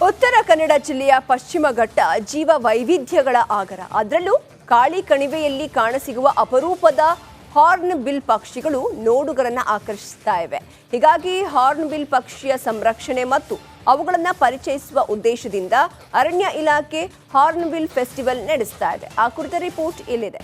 ಉತ್ತರ ಕನ್ನಡ ಜಿಲ್ಲೆಯ ಪಶ್ಚಿಮ ಘಟ್ಟ ಜೀವ ವೈವಿಧ್ಯಗಳ ಆಗರ. ಅದರಲ್ಲೂ ಕಾಳಿ ಕಣಿವೆಯಲ್ಲಿ ಕಾಣಸಿಗುವ ಅಪರೂಪದ ಹಾರ್ನ್ ಬಿಲ್ ಪಕ್ಷಿಗಳು ನೋಡುಗರನ್ನ ಆಕರ್ಷಿಸ್ತಾ ಇವೆ. ಹೀಗಾಗಿ ಹಾರ್ನ್ ಬಿಲ್ ಪಕ್ಷಿಯ ಸಂರಕ್ಷಣೆ ಮತ್ತು ಅವುಗಳನ್ನು ಪರಿಚಯಿಸುವ ಉದ್ದೇಶದಿಂದ ಅರಣ್ಯ ಇಲಾಖೆ ಹಾರ್ನ್ ಬಿಲ್ ಫೆಸ್ಟಿವಲ್ ನಡೆಸ್ತಾ ಇದೆ. ಆ ಕುರಿತ ರಿಪೋರ್ಟ್ ಇಲ್ಲಿದೆ.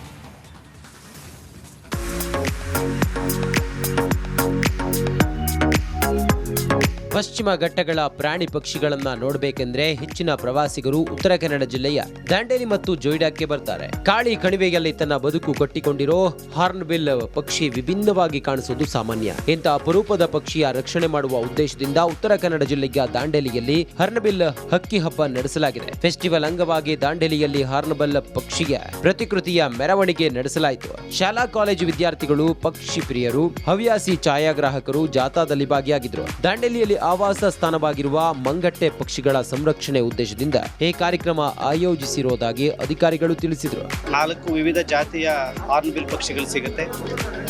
ಪಶ್ಚಿಮ ಘಟ್ಟಗಳ ಪ್ರಾಣಿ ಪಕ್ಷಿಗಳನ್ನ ನೋಡಬೇಕೆಂದ್ರೆ ಹೆಚ್ಚಿನ ಪ್ರವಾಸಿಗರು ಉತ್ತರ ಕನ್ನಡ ಜಿಲ್ಲೆಯ ದಾಂಡೇಲಿ ಮತ್ತು ಜೊಯ್ಡಾಕ್ಕೆ ಬರ್ತಾರೆ. ಕಾಳಿ ಕಣಿವೆಯಲ್ಲಿ ತನ್ನ ಬದುಕು ಕಟ್ಟಿಕೊಂಡಿರೋ ಹಾರ್ನ್ ಬಿಲ್ ಪಕ್ಷಿ ವಿಭಿನ್ನವಾಗಿ ಕಾಣಿಸುವುದು ಸಾಮಾನ್ಯ. ಇಂಥ ಅಪರೂಪದ ಪಕ್ಷಿಯ ರಕ್ಷಣೆ ಮಾಡುವ ಉದ್ದೇಶದಿಂದ ಉತ್ತರ ಕನ್ನಡ ಜಿಲ್ಲೆಯ ದಾಂಡೇಲಿಯಲ್ಲಿ ಹಾರ್ನ್ ಬಿಲ್ ಹಕ್ಕಿ ಹಬ್ಬ ನಡೆಸಲಾಗಿದೆ. ಫೆಸ್ಟಿವಲ್ ಅಂಗವಾಗಿ ದಾಂಡೇಲಿಯಲ್ಲಿ ಹಾರ್ನ್ ಬಿಲ್ ಪಕ್ಷಿಯ ಪ್ರತಿಕೃತಿಯ ಮೆರವಣಿಗೆ ನಡೆಸಲಾಯಿತು. ಶಾಲಾ ಕಾಲೇಜು ವಿದ್ಯಾರ್ಥಿಗಳು, ಪಕ್ಷಿ ಪ್ರಿಯರು, ಹವ್ಯಾಸಿ ಛಾಯಾಗ್ರಾಹಕರು ಜಾಥಾದಲ್ಲಿ ಭಾಗಿಯಾಗಿದ್ದರು. ದಾಂಡೇಲಿಯಲ್ಲಿ ಆವಾಸ ಸ್ಥಾನವಾಗಿರುವ ಮಂಗಟ್ಟೆ ಪಕ್ಷಿಗಳ ಸಂರಕ್ಷಣೆ ಉದ್ದೇಶದಿಂದ ಈ ಕಾರ್ಯಕ್ರಮ ಆಯೋಜಿಸಿರುವುದಾಗಿ ಅಧಿಕಾರಿಗಳು ತಿಳಿಸಿದರು. 4 ವಿವಿಧ ಜಾತಿಯ ಹಾರ್ನ್ ಬಿಲ್ ಪಕ್ಷಿಗಳು ಸಿಗುತ್ತೆ.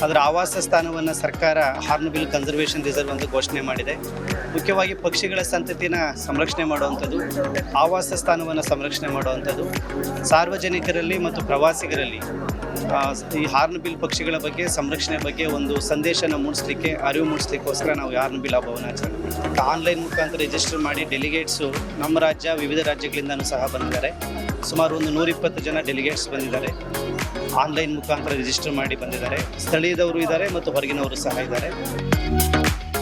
ಅದರ ಆವಾಸ ಸ್ಥಾನವನ್ನು ಸರ್ಕಾರ ಹಾರ್ನ್ ಬಿಲ್ ಕನ್ಸರ್ವೇಷನ್ ರಿಸರ್ವ್ ಅಂತ ಘೋಷಣೆ ಮಾಡಿದೆ. ಮುಖ್ಯವಾಗಿ ಪಕ್ಷಿಗಳ ಸಂತತಿನ ಸಂರಕ್ಷಣೆ ಮಾಡುವಂಥದ್ದು, ಆವಾಸ ಸ್ಥಾನವನ್ನು ಸಂರಕ್ಷಣೆ ಮಾಡುವಂಥದ್ದು, ಸಾರ್ವಜನಿಕರಲ್ಲಿ ಮತ್ತು ಪ್ರವಾಸಿಗರಲ್ಲಿ ಈ ಹಾರ್ನ್ ಬಿಲ್ ಪಕ್ಷಿಗಳ ಬಗ್ಗೆ, ಸಂರಕ್ಷಣೆ ಬಗ್ಗೆ ಒಂದು ಸಂದೇಶನ ಮೂಡಿಸಲಿಕ್ಕೆ, ಅರಿವು ಮೂಡಿಸಲಿಕ್ಕೋಸ್ಕರ ನಾವು ಹಾರ್ನ್ ಬಿಲ್ ಹಬ್ಬವನ್ನು ಆಚರಣೆ ಮಾಡ್ತೀವಿ. ಆನ್ಲೈನ್ ಮುಖಾಂತರ ರಿಜಿಸ್ಟರ್ ಮಾಡಿ ಡೆಲಿಗೇಟ್ಸು ನಮ್ಮ ರಾಜ್ಯ, ವಿವಿಧ ರಾಜ್ಯಗಳಿಂದನೂ ಸಹ ಬಂದಿದ್ದಾರೆ. ಸುಮಾರು ಒಂದು 120 ಜನ ಡೆಲಿಗೇಟ್ಸ್ ಬಂದಿದ್ದಾರೆ. ಆನ್ಲೈನ್ ಮುಖಾಂತರ ರಿಜಿಸ್ಟರ್ ಮಾಡಿ ಬಂದಿದ್ದಾರೆ. ಸ್ಥಳೀಯದವರು ಇದ್ದಾರೆ ಮತ್ತು ಹೊರಗಿನವರು ಸಹ ಇದ್ದಾರೆ.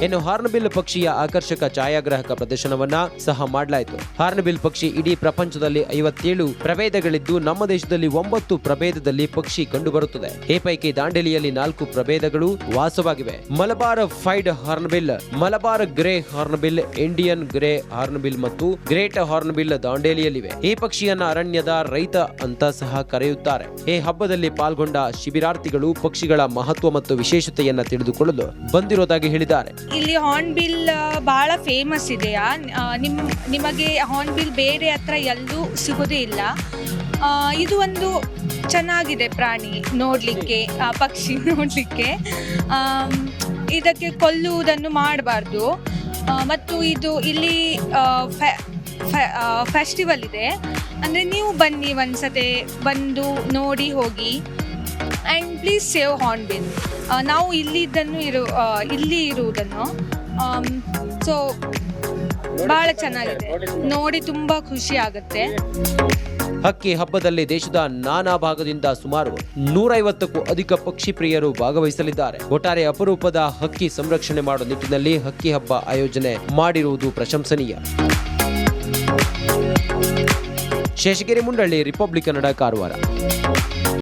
ಇನ್ನು ಹಾರ್ನ್ ಬಿಲ್ ಪಕ್ಷಿಯ ಆಕರ್ಷಕ ಛಾಯಾಗ್ರಾಹಕ ಪ್ರದರ್ಶನವನ್ನ ಸಹ ಮಾಡಲಾಯಿತು. ಹಾರ್ನ್ ಬಿಲ್ ಪಕ್ಷಿ ಇಡೀ ಪ್ರಪಂಚದಲ್ಲಿ 57 ಪ್ರಭೇದಗಳಿದ್ದು, ನಮ್ಮ ದೇಶದಲ್ಲಿ 9 ಪ್ರಭೇದದಲ್ಲಿ ಪಕ್ಷಿ ಕಂಡುಬರುತ್ತದೆ. ಈ ಪೈಕಿ ದಾಂಡೇಲಿಯಲ್ಲಿ 4 ಪ್ರಭೇದಗಳು ವಾಸವಾಗಿವೆ. Malabar pied hornbill, Malabar grey hornbill, Indian grey hornbill ಮತ್ತು ಗ್ರೇಟ್ ಹಾರ್ನ್ ಬಿಲ್ ದಾಂಡೇಲಿಯಲ್ಲಿವೆ. ಈ ಪಕ್ಷಿಯನ್ನ ಅರಣ್ಯದ ರೈತ ಅಂತ ಸಹ ಕರೆಯುತ್ತಾರೆ. ಈ ಹಬ್ಬದಲ್ಲಿ ಪಾಲ್ಗೊಂಡ ಶಿಬಿರಾರ್ಥಿಗಳು ಪಕ್ಷಿಗಳ ಮಹತ್ವ ಮತ್ತು ವಿಶೇಷತೆಯನ್ನ ತಿಳಿದುಕೊಳ್ಳಲು ಬಂದಿರೋದಾಗಿ ಹೇಳಿದ್ದಾರೆ. ಇಲ್ಲಿ ಹಾರ್ನ್ ಬಿಲ್ ಬಹಳ ಫೇಮಸ್ ಇದೆಯಾ? ನಿಮಗೆ ಹಾರ್ನ್ ಬಿಲ್ ಬೇರೆ ಹತ್ರ ಎಲ್ಲೂ ಸಿಗೋದೇ ಇಲ್ಲ. ಇದು ಒಂದು ಚೆನ್ನಾಗಿದೆ ಪ್ರಾಣಿ ನೋಡಲಿಕ್ಕೆ, ಪಕ್ಷಿ ನೋಡಲಿಕ್ಕೆ. ಇದಕ್ಕೆ ಕೊಲ್ಲುವುದನ್ನು ಮಾಡಬಾರ್ದು. ಮತ್ತು ಇದು ಇಲ್ಲಿ ಫೆಸ್ಟಿವಲ್ ಇದೆ, ಅಂದರೆ ನೀವು ಬನ್ನಿ, ಒಂದ್ಸತಿ ಬಂದು ನೋಡಿ ಹೋಗಿ. And please save horn bill. ನಾವು ಇಲ್ಲಿ ಇರುವುದನ್ನು ಸೊ ಭಾಳ ಚೆನ್ನಾಗಿದೆ, ನೋಡಿ ತುಂಬ ಖುಷಿ ಆಗುತ್ತೆ. ಹಕ್ಕಿ ಹಬ್ಬದಲ್ಲಿ ದೇಶದ ನಾನಾ ಭಾಗದಿಂದ ಸುಮಾರು 150ಕ್ಕೂ ಅಧಿಕ ಪಕ್ಷಿ ಪ್ರಿಯರು ಭಾಗವಹಿಸಲಿದ್ದಾರೆ. ಒಟ್ಟಾರೆ ಅಪರೂಪದ ಹಕ್ಕಿ ಸಂರಕ್ಷಣೆ ಮಾಡುವ ನಿಟ್ಟಿನಲ್ಲಿ ಹಕ್ಕಿ ಹಬ್ಬ ಆಯೋಜನೆ ಮಾಡಿರುವುದು ಪ್ರಶಂಸನೀಯ. ಶೇಷಗಿರಿ ಮುಂಡಳ್ಳಿ, ರಿಪಬ್ಲಿಕ್ ಕನ್ನಡ, ಕಾರವಾರ.